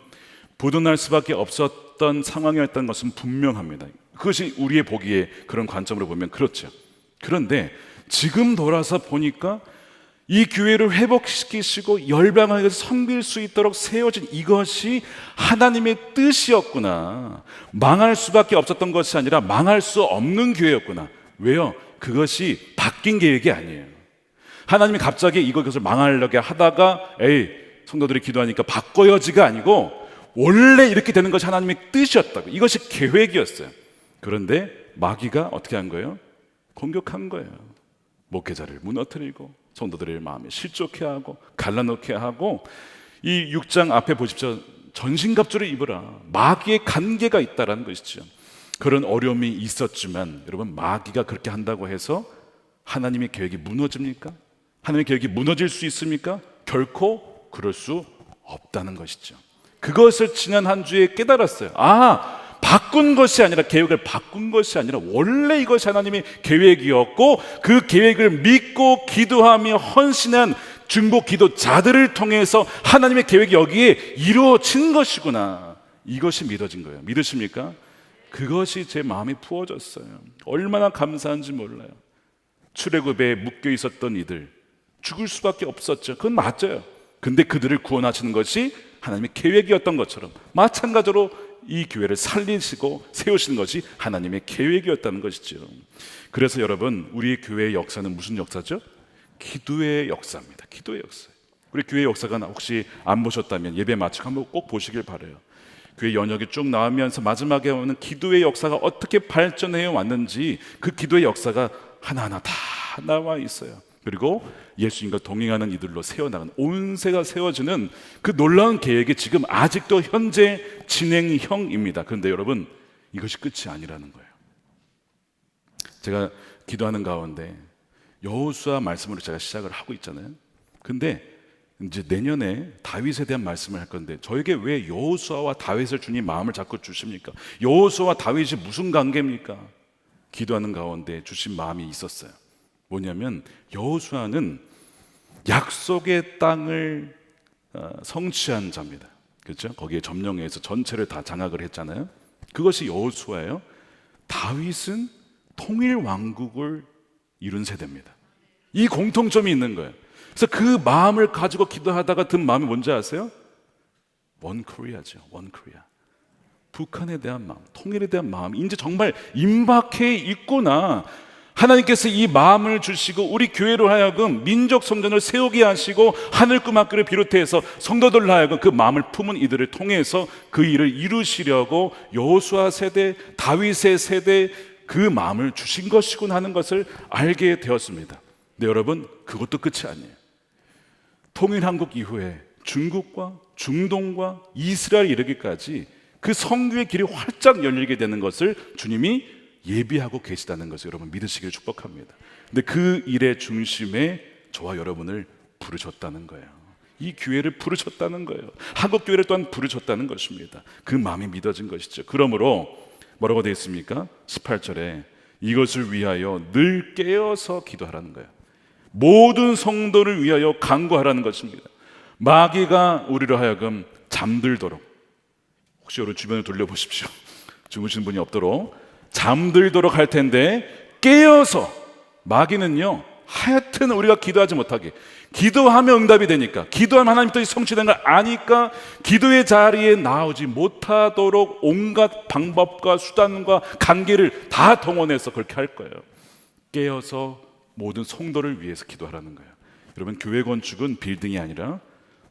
부도날 수밖에 없었던 상황이었다는 것은 분명합니다. 그것이 우리의 보기에 그런 관점으로 보면 그렇죠. 그런데 지금 돌아서 보니까 이 교회를 회복시키시고 열방을 섬길 수 있도록 세워진 이것이 하나님의 뜻이었구나. 망할 수밖에 없었던 것이 아니라 망할 수 없는 교회였구나. 왜요? 그것이 바뀐 계획이 아니에요. 하나님이 갑자기 이것을 망하려게 하다가 성도들이 기도하니까 바꿔야지가 아니고 원래 이렇게 되는 것이 하나님의 뜻이었다고. 이것이 계획이었어요. 그런데 마귀가 어떻게 한 거예요? 공격한 거예요. 목회자를 무너뜨리고 성도들의 마음에 실족해 하고 갈라놓게 하고, 이 6장 앞에 보십시오. 전신갑주를 입으라. 마귀의 관계가 있다라는 것이죠. 그런 어려움이 있었지만 여러분, 마귀가 그렇게 한다고 해서 하나님의 계획이 무너집니까? 하나님의 계획이 무너질 수 있습니까? 결코 그럴 수 없다는 것이죠. 그것을 지난 한 주에 깨달았어요. 바꾼 것이 아니라, 계획을 바꾼 것이 아니라 원래 이것이 하나님의 계획이었고, 그 계획을 믿고 기도하며 헌신한 중보 기도자들을 통해서 하나님의 계획이 여기에 이루어진 것이구나. 이것이 믿어진 거예요. 믿으십니까? 그것이 제 마음이 부어졌어요. 얼마나 감사한지 몰라요. 출애굽에 묶여 있었던 이들, 죽을 수밖에 없었죠. 그건 맞아요. 근데 그들을 구원하시는 것이 하나님의 계획이었던 것처럼, 마찬가지로 이 교회를 살리시고 세우시는 것이 하나님의 계획이었다는 것이죠. 그래서 여러분, 우리 교회의 역사는 무슨 역사죠? 기도의 역사입니다. 기도의 역사. 우리 교회 역사가 혹시 안 보셨다면 예배 마치고 한번 꼭 보시길 바라요. 교회 연역이 쭉 나오면서 마지막에 오는 기도의 역사가 어떻게 발전해 왔는지, 그 기도의 역사가 하나하나 다 나와 있어요. 그리고 예수님과 동행하는 이들로 세워나가는, 온 세가 세워지는 그 놀라운 계획이 지금 아직도 현재 진행형입니다. 그런데 여러분, 이것이 끝이 아니라는 거예요. 제가 기도하는 가운데 여호수아 말씀으로 제가 시작을 하고 있잖아요. 근데 이제 내년에 다윗에 대한 말씀을 할 건데, 저에게 왜 여호수아와 다윗을 주님 마음을 자꾸 주십니까? 여호수아와 다윗이 무슨 관계입니까? 기도하는 가운데 주신 마음이 있었어요. 뭐냐면, 여호수아는 약속의 땅을 성취한 자입니다. 그렇죠? 거기에 점령해서 전체를 다 장악을 했잖아요. 그것이 여호수아예요. 다윗은 통일 왕국을 이룬 세대입니다. 이 공통점이 있는 거예요. 그래서 그 마음을 가지고 기도하다가 든 마음이 뭔지 아세요? 원 코리아죠. 원 코리아. 북한에 대한 마음, 통일에 대한 마음 이제 정말 임박해 있구나. 하나님께서 이 마음을 주시고 우리 교회로 하여금 민족 성전을 세우게 하시고 하늘 꿈학교를 비롯해서 성도들로 하여금 그 마음을 품은 이들을 통해서 그 일을 이루시려고 여호수아 세대, 다윗의 세대 그 마음을 주신 것이구나 하는 것을 알게 되었습니다. 근데 여러분, 그것도 끝이 아니에요. 통일한국 이후에 중국과 중동과 이스라엘 이르기까지 그 성교의 길이 활짝 열리게 되는 것을 주님이 예비하고 계시다는 것을 여러분 믿으시기를 축복합니다. 근데 그 일의 중심에 저와 여러분을 부르셨다는 거예요. 이 교회를 부르셨다는 거예요. 한국 교회를 또한 부르셨다는 것입니다. 그 마음이 믿어진 것이죠. 그러므로 뭐라고 되어 있습니까? 18절에 이것을 위하여 늘 깨어서 기도하라는 거예요. 모든 성도를 위하여 간구하라는 것입니다. 마귀가 우리로 하여금 잠들도록, 혹시 여러분 주변을 돌려보십시오. 주무시는 분이 없도록 잠들도록 할 텐데 깨어서, 마귀는요 하여튼 우리가 기도하지 못하게, 기도하면 응답이 되니까, 기도하면 하나님 뜻이 성취된 걸 아니까 기도의 자리에 나오지 못하도록 온갖 방법과 수단과 관계를 다 동원해서 그렇게 할 거예요. 깨어서 모든 성도를 위해서 기도하라는 거예요. 여러분, 교회 건축은 빌딩이 아니라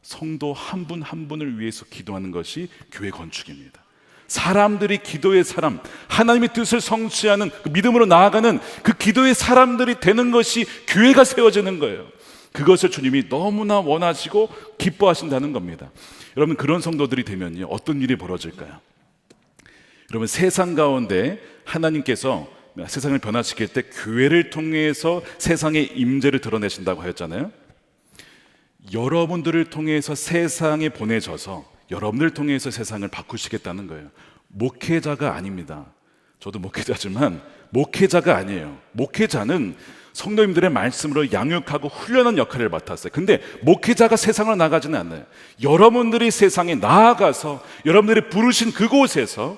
성도 한 분 한 분을 위해서 기도하는 것이 교회 건축입니다. 사람들이 기도의 사람, 하나님의 뜻을 성취하는 그 믿음으로 나아가는 그 기도의 사람들이 되는 것이 교회가 세워지는 거예요. 그것을 주님이 너무나 원하시고 기뻐하신다는 겁니다. 여러분, 그런 성도들이 되면요 어떤 일이 벌어질까요? 여러분, 세상 가운데 하나님께서 세상을 변화시킬 때 교회를 통해서 세상의 임재를 드러내신다고 하였잖아요. 여러분들을 통해서 세상에 보내져서 여러분들 통해서 세상을 바꾸시겠다는 거예요. 목회자가 아닙니다. 저도 목회자지만 목회자가 아니에요. 목회자는 성도님들의 말씀으로 양육하고 훈련하는 역할을 맡았어요. 근데 목회자가 세상으로 나가지는 않아요. 여러분들이 세상에 나아가서 여러분들이 부르신 그곳에서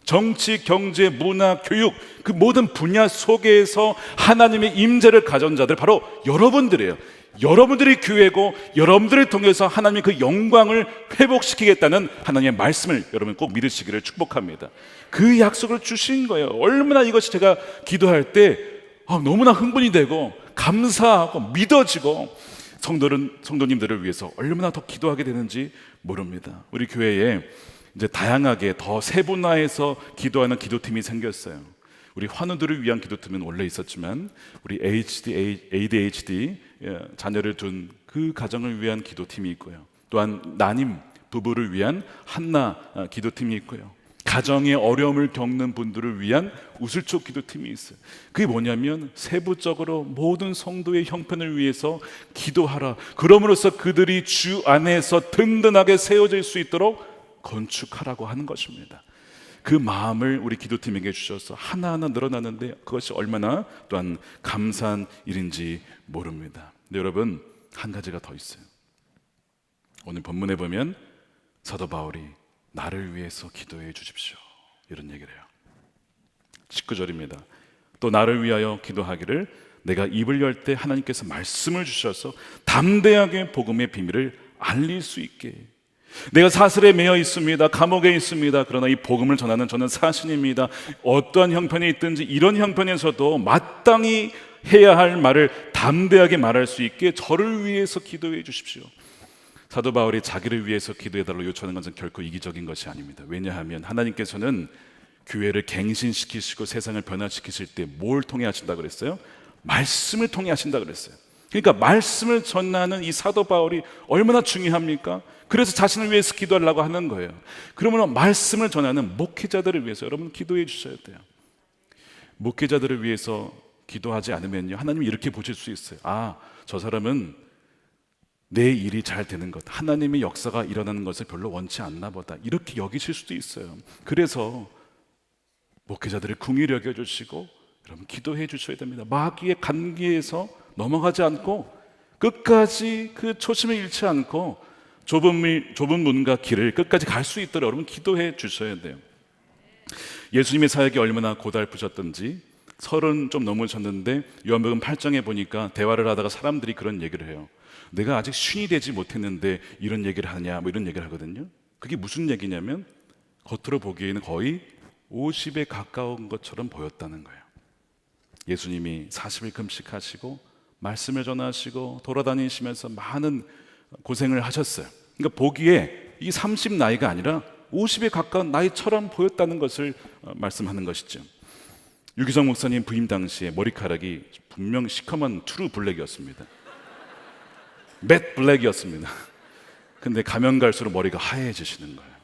정치, 경제, 문화, 교육 그 모든 분야 속에서 하나님의 임재를 가져온 자들 바로 여러분들이에요. 여러분들이 교회고 여러분들을 통해서 하나님의 그 영광을 회복시키겠다는 하나님의 말씀을 여러분 꼭 믿으시기를 축복합니다. 그 약속을 주신 거예요. 얼마나 이것이 제가 기도할 때 너무나 흥분이 되고 감사하고 믿어지고 성도님들을 위해서 얼마나 더 기도하게 되는지 모릅니다. 우리 교회에 이제 다양하게 더 세분화해서 기도하는 기도팀이 생겼어요. 우리 환우들을 위한 기도팀은 원래 있었지만 우리 ADHD 자녀를 둔 그 가정을 위한 기도팀이 있고요. 또한 난임 부부를 위한 한나 기도팀이 있고요. 가정의 어려움을 겪는 분들을 위한 우슬초 기도팀이 있어요. 그게 뭐냐면 세부적으로 모든 성도의 형편을 위해서 기도하라. 그럼으로써 그들이 주 안에서 든든하게 세워질 수 있도록 건축하라고 하는 것입니다. 그 마음을 우리 기도팀에게 주셔서 하나하나 늘어나는데 그것이 얼마나 또한 감사한 일인지 모릅니다. 근데 여러분, 한 가지가 더 있어요. 오늘 본문에 보면 사도 바울이 나를 위해서 기도해 주십시오 이런 얘기를 해요. 19절입니다. 또 나를 위하여 기도하기를 내가 입을 열 때 하나님께서 말씀을 주셔서 담대하게 복음의 비밀을 알릴 수 있게. 내가 사슬에 매여 있습니다. 감옥에 있습니다. 그러나 이 복음을 전하는 저는 사신입니다. 어떠한 형편이 있든지 이런 형편에서도 마땅히 해야 할 말을 담대하게 말할 수 있게 저를 위해서 기도해 주십시오. 사도 바울이 자기를 위해서 기도해달라고 요청하는 것은 결코 이기적인 것이 아닙니다. 왜냐하면 하나님께서는 교회를 갱신시키시고 세상을 변화시키실 때 뭘 통해 하신다고 그랬어요? 말씀을 통해 하신다고 그랬어요. 그러니까 말씀을 전하는 이 사도 바울이 얼마나 중요합니까? 그래서 자신을 위해서 기도하려고 하는 거예요. 그러면 말씀을 전하는 목회자들을 위해서 여러분 기도해 주셔야 돼요. 목회자들을 위해서 기도하지 않으면요 하나님이 이렇게 보실 수 있어요. 저 사람은 내 일이 잘 되는 것, 하나님의 역사가 일어나는 것을 별로 원치 않나 보다, 이렇게 여기실 수도 있어요. 그래서 목회자들을 긍휼히 여겨주시고 여러분 기도해 주셔야 됩니다. 마귀의 관계에서 넘어가지 않고 끝까지 그 초심을 잃지 않고 좁은 문과 길을 끝까지 갈 수 있도록 여러분 기도해 주셔야 돼요. 예수님의 사역이 얼마나 고달프셨던지 30 좀 넘으셨는데 요한복음 8장에 보니까 대화를 하다가 사람들이 그런 얘기를 해요. 내가 아직 쉰이 되지 못했는데 이런 얘기를 하냐, 뭐 이런 얘기를 하거든요. 그게 무슨 얘기냐면 겉으로 보기에는 거의 50에 가까운 것처럼 보였다는 거예요. 예수님이 40일 금식하시고 말씀을 전하시고 돌아다니시면서 많은 고생을 하셨어요. 그러니까 보기에 이 30 나이가 아니라 50에 가까운 나이처럼 보였다는 것을 말씀하는 것이죠. 유기성 목사님 부임 당시에 머리카락이 분명 시커먼 트루 블랙이었습니다. 맷 블랙이었습니다. 근데 가면 갈수록 머리가 하얘지시는 거예요.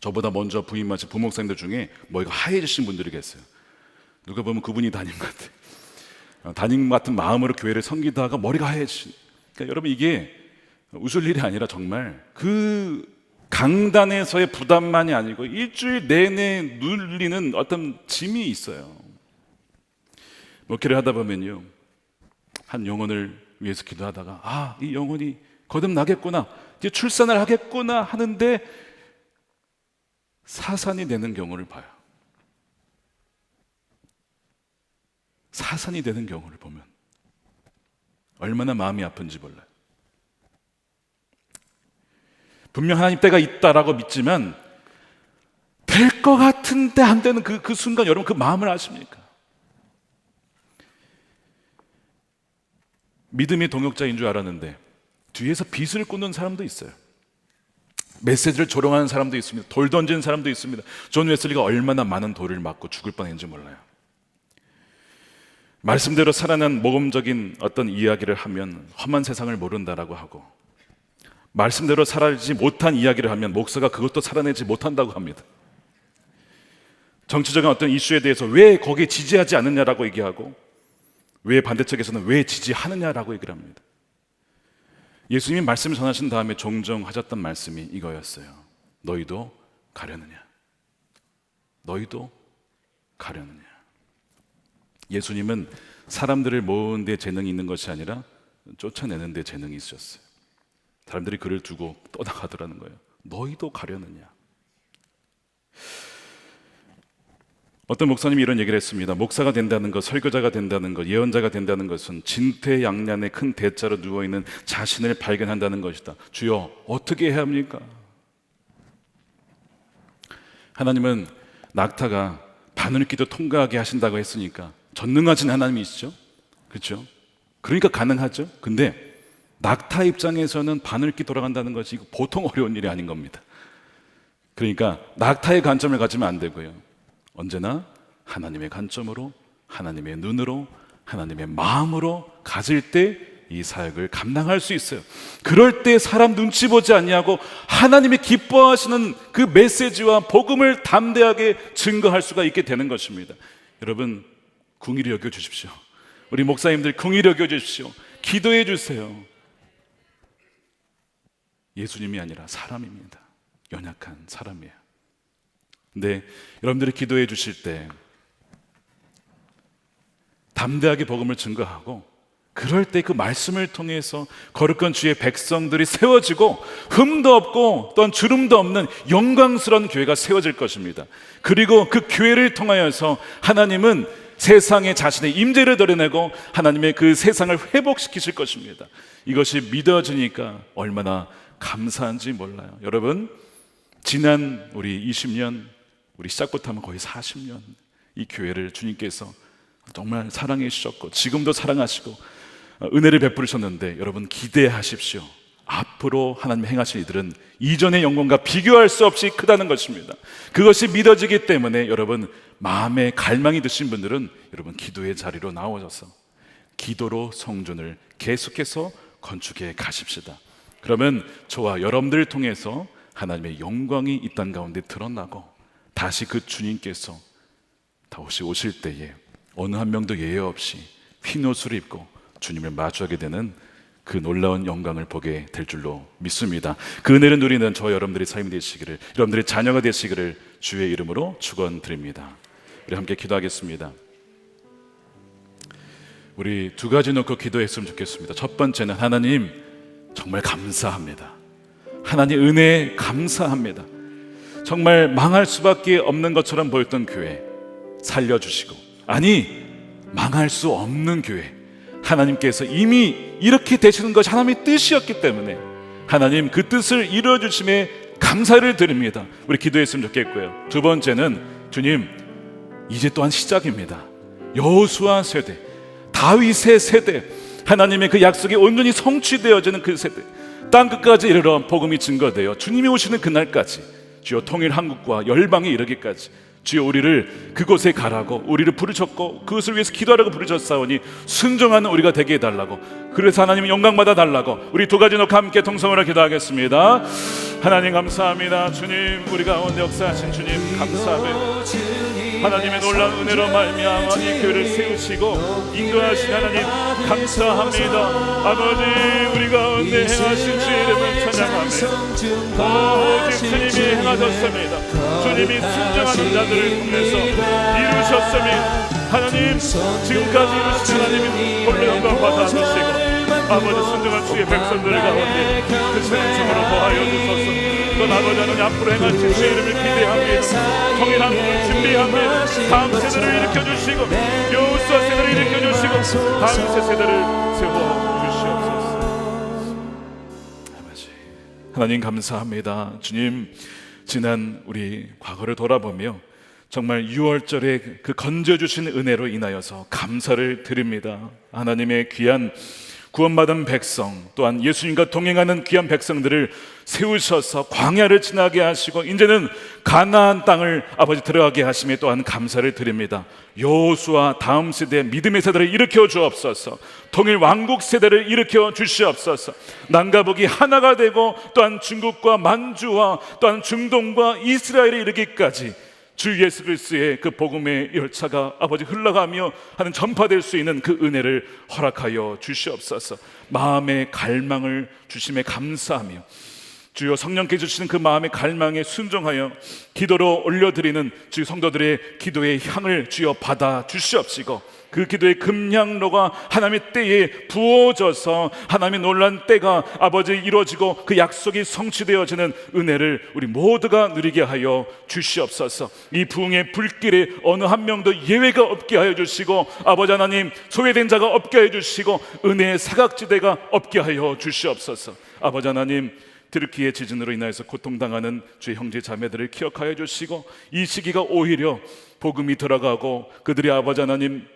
저보다 먼저 부임하신 부목사님들 중에 머리가 하얘지신 분들이 계세요. 누가 보면 그분이 담임 같아요. 담임 같은 마음으로 교회를 섬기다가 머리가 하얘지신. 그러니까 여러분, 이게 웃을 일이 아니라 정말 그 강단에서의 부담만이 아니고 일주일 내내 눌리는 어떤 짐이 있어요. 목회를 하다 보면요, 한 영혼을 위해서 기도하다가 이 영혼이 거듭나겠구나, 이제 출산을 하겠구나 하는데 사산이 되는 경우를 봐요. 사산이 되는 경우를 보면 얼마나 마음이 아픈지 몰라요. 분명 하나님 때가 있다라고 믿지만 될 것 같은데 안 되는 그 순간, 여러분 그 마음을 아십니까? 믿음의 동역자인 줄 알았는데 뒤에서 빚을 꽂는 사람도 있어요. 메시지를 조롱하는 사람도 있습니다. 돌 던지는 사람도 있습니다. 존 웨슬리가 얼마나 많은 돌을 맞고 죽을 뻔했는지 몰라요. 말씀대로 살아난 모범적인 어떤 이야기를 하면 험한 세상을 모른다라고 하고, 말씀대로 살아내지 못한 이야기를 하면 목사가 그것도 살아내지 못한다고 합니다. 정치적인 어떤 이슈에 대해서 왜 거기에 지지하지 않느냐라고 얘기하고, 왜 반대쪽에서는 왜 지지하느냐라고 얘기를 합니다. 예수님이 말씀을 전하신 다음에 종종 하셨던 말씀이 이거였어요. 너희도 가려느냐? 너희도 가려느냐? 예수님은 사람들을 모으는 데 재능이 있는 것이 아니라 쫓아내는 데 재능이 있으셨어요. 사람들이 그를 두고 떠나가더라는 거예요. 너희도 가려느냐? 어떤 목사님이 이런 얘기를 했습니다. 목사가 된다는 것, 설교자가 된다는 것, 예언자가 된다는 것은 진퇴양난의 큰 대자로 누워있는 자신을 발견한다는 것이다. 주여, 어떻게 해야 합니까? 하나님은 낙타가 바늘기도 통과하게 하신다고 했으니까 전능하신 하나님이시죠? 그렇죠? 그러니까 가능하죠? 근데 낙타 입장에서는 바늘기 돌아간다는 것이 보통 어려운 일이 아닌 겁니다. 그러니까 낙타의 관점을 가지면 안 되고요, 언제나 하나님의 관점으로, 하나님의 눈으로, 하나님의 마음으로 가질 때 이 사역을 감당할 수 있어요. 그럴 때 사람 눈치 보지 않냐고 하나님이 기뻐하시는 그 메시지와 복음을 담대하게 증거할 수가 있게 되는 것입니다. 여러분, 긍휼히 여겨 주십시오. 우리 목사님들 긍휼히 여겨 주십시오. 기도해 주세요. 예수님이 아니라 사람입니다. 연약한 사람이에요. 근데 여러분들이 기도해 주실 때 담대하게 복음을 증거하고, 그럴 때 그 말씀을 통해서 거룩한 주의 백성들이 세워지고 흠도 없고 또한 주름도 없는 영광스러운 교회가 세워질 것입니다. 그리고 그 교회를 통하여서 하나님은 세상에 자신의 임재를 드러내고 하나님의 그 세상을 회복시키실 것입니다. 이것이 믿어지니까 얼마나 감사한지 몰라요. 여러분, 지난 우리 20년, 우리 시작부터 하면 거의 40년 이 교회를 주님께서 정말 사랑해 주셨고 지금도 사랑하시고 은혜를 베푸셨는데, 여러분 기대하십시오. 앞으로 하나님 행하실 일들은 이전의 영광과 비교할 수 없이 크다는 것입니다. 그것이 믿어지기 때문에 여러분, 마음에 갈망이 드신 분들은 여러분 기도의 자리로 나오셔서 기도로 성전을 계속해서 건축해 가십시다. 그러면 저와 여러분들을 통해서 하나님의 영광이 이 땅 가운데 드러나고, 다시 그 주님께서 다시 오실 때에 어느 한 명도 예외 없이 흰 옷을 입고 주님을 마주하게 되는 그 놀라운 영광을 보게 될 줄로 믿습니다. 그 은혜를 누리는 저 여러분들의 삶이 되시기를, 여러분들의 자녀가 되시기를 주의 이름으로 축원드립니다. 우리 함께 기도하겠습니다. 우리 두 가지 놓고 기도했으면 좋겠습니다. 첫 번째는 하나님 정말 감사합니다. 하나님 은혜 감사합니다. 정말 망할 수밖에 없는 것처럼 보였던 교회 살려주시고, 아니 망할 수 없는 교회 하나님께서 이미 이렇게 되시는 것이 하나님의 뜻이었기 때문에 하나님 그 뜻을 이루어주심에 감사를 드립니다. 우리 기도했으면 좋겠고요. 두 번째는 주님, 이제 또한 시작입니다. 여호수아 세대, 다윗의 세대, 하나님의 그 약속이 온전히 성취되어지는 그 세대, 땅 끝까지 이르러 복음이 증거되어 주님이 오시는 그날까지, 주여 통일 한국과 열방에 이르기까지 주여 우리를 그곳에 가라고 우리를 부르셨고 그것을 위해서 기도하라고 부르셨사오니 순종하는 우리가 되게 해달라고, 그래서 하나님 영광 받아 달라고 우리 두 가지 놓고 함께 통성으로 기도하겠습니다. 하나님 감사합니다. 주님, 우리 가운데 역사하신 주님 감사합니다. 하나님의 놀라운 은혜로 말미암아 이 교회를 세우시고 인도하신 하나님 감사합니다. 아버지, 우리 가운데 행하신 주의 이름을 찬양하며 오직 주님이 행하셨습니다. 주님이 순종하는 자들을 통해서 이루셨습니다. 하나님, 지금까지 이루신 하나님이 홀로 영광 받아주시고 아버지, 순종한 주의 백성들 가운데 그 순종으로 더하여 주소서. 또 아버지 하나님, 앞으로 행하신 주의 이름을 기대합니다. 통일한 것을 준비합니다. 다음 세대를 일으켜주시고 여호수아 세대를 일으켜주시고 다음 세대를 세워주시옵소서. 아버지 하나님 감사합니다. 주님, 지난 우리 과거를 돌아보며 정말 6월절에 그 건져주신 은혜로 인하여서 감사를 드립니다. 하나님의 귀한 구원받은 백성, 또한 예수님과 동행하는 귀한 백성들을 세우셔서 광야를 지나게 하시고 이제는 가나안 땅을 아버지 들어가게 하심에 또한 감사를 드립니다. 여호수아 다음 세대 믿음의 세대를 일으켜 주옵소서. 통일 왕국 세대를 일으켜 주시옵소서. 남과 북이 하나가 되고 또한 중국과 만주와 또한 중동과 이스라엘에 이르기까지 주 예수 그리스도의 그 복음의 열차가 아버지 흘러가며 하는 전파될 수 있는 그 은혜를 허락하여 주시옵소서. 마음의 갈망을 주심에 감사하며 주여 성령께 주시는 그 마음의 갈망에 순종하여 기도로 올려드리는 주 성도들의 기도의 향을 주여 받아 주시옵시고 그 기도의 금향로가 하나님의 때에 부어져서 하나님의 놀란 때가 아버지 이루어지고 그 약속이 성취되어지는 은혜를 우리 모두가 누리게 하여 주시옵소서. 이 부흥의 불길에 어느 한 명도 예외가 없게 하여 주시고 아버지 하나님, 소외된 자가 없게 하여 주시고 은혜의 사각지대가 없게 하여 주시옵소서. 아버지 하나님, 트르키의 지진으로 인하여서 고통당하는 주의 형제 자매들을 기억하여 주시고 이 시기가 오히려 복음이 들어가고 그들의 아버지 하나님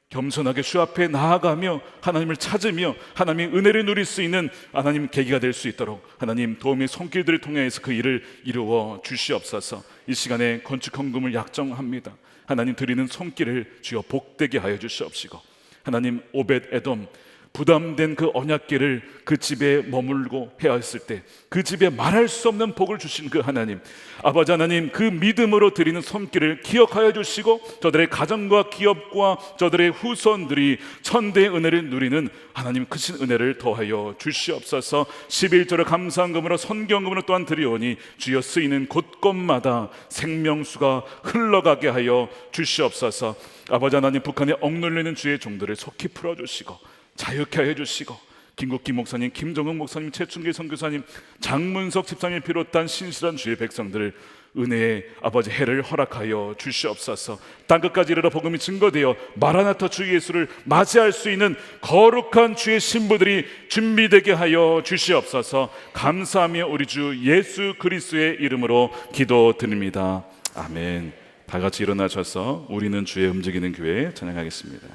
겸손하게 주 앞에 나아가며 하나님을 찾으며 하나님의 은혜를 누릴 수 있는 하나님 계기가 될 수 있도록 하나님 도움의 손길들을 통해서 그 일을 이루어 주시옵소서. 이 시간에 건축 헌금을 약정합니다. 하나님 드리는 손길을 주여 복되게 하여 주시옵시고 하나님, 오벳 에돔 부담된 그 언약궤를 그 집에 머물고 해야 했을 때 그 집에 말할 수 없는 복을 주신 그 하나님, 아버지 하나님, 그 믿음으로 드리는 손길을 기억하여 주시고 저들의 가정과 기업과 저들의 후손들이 천대의 은혜를 누리는 하나님 크신 은혜를 더하여 주시옵소서. 11조를 감사한금으로 선경금으로 또한 드리오니 주여 쓰이는 곳곳마다 생명수가 흘러가게 하여 주시옵소서. 아버지 하나님, 북한에 억눌리는 주의 종들을 속히 풀어주시고 자유케 해주시고 김국기 목사님, 김정은 목사님, 최충기 선교사님, 장문석 집사님 비롯한 신실한 주의 백성들을 은혜의 아버지 해를 허락하여 주시옵소서. 땅끝까지 이르러 복음이 증거되어 마라나타 주 예수를 맞이할 수 있는 거룩한 주의 신부들이 준비되게 하여 주시옵소서. 감사하며 우리 주 예수 그리스도의 이름으로 기도드립니다. 아멘. 다 같이 일어나셔서 우리는 주의 움직이는 교회 찬양하겠습니다.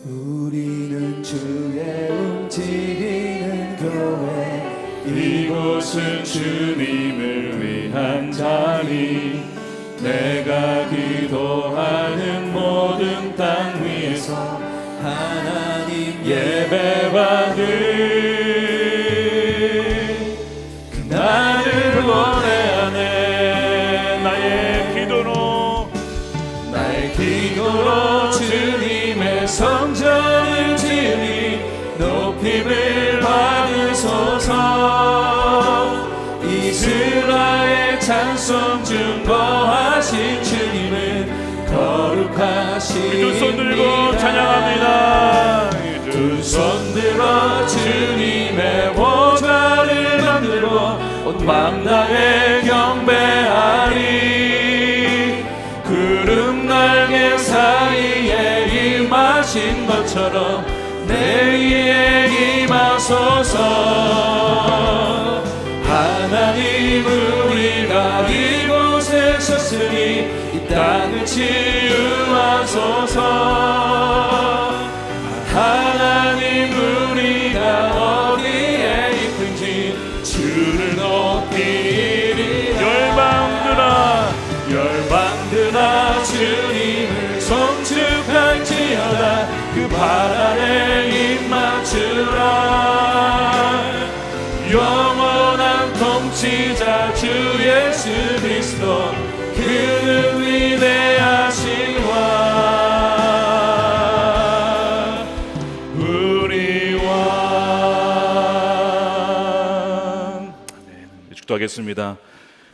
우리는 주의 움직이는 교회, 이곳은 주님을 위한 자리, 내가 기도하는 모든 땅 위에서 하나님 예배받을 나를 노래하네. 나의 기도로 주님의 성전을 지으니 높임을 받으소서. 이스라엘 찬송 증거하신 주님은 거룩하시니라. 두 손 들고 찬양합니다. 두 손 들어 주님의 보좌를 만들고 온 망당에 경배하리. 구름 날개 사이에 임하신 것처럼 내 위에 임하소서. 하나님 우리가 이곳에 섰으니 이 땅을 치유하소서. 하나님 우리가 어디에 있든지 주를 높이리. 열방들아 주님을 송축할지어다. 그 발 아래 입 맞추라. 영원한 통치자 주 예수 그리스도 그는 위대하신 왕 우리 왕. 축도하겠습니다.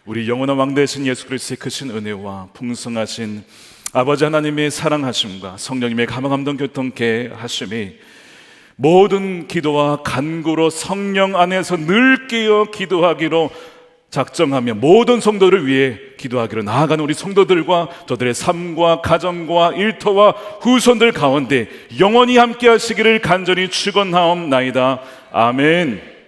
우리 영원한 왕 되신 예수 그리스도의 크신 은혜와 풍성하신 아버지 하나님의 사랑하심과 성령님의 감화감동 교통케 하심이 모든 기도와 간구로 성령 안에서 늘 깨어 기도하기로 작정하며 모든 성도를 위해 기도하기로 나아가는 우리 성도들과 저들의 삶과 가정과 일터와 후손들 가운데 영원히 함께 하시기를 간절히 축원하옵나이다. 아멘.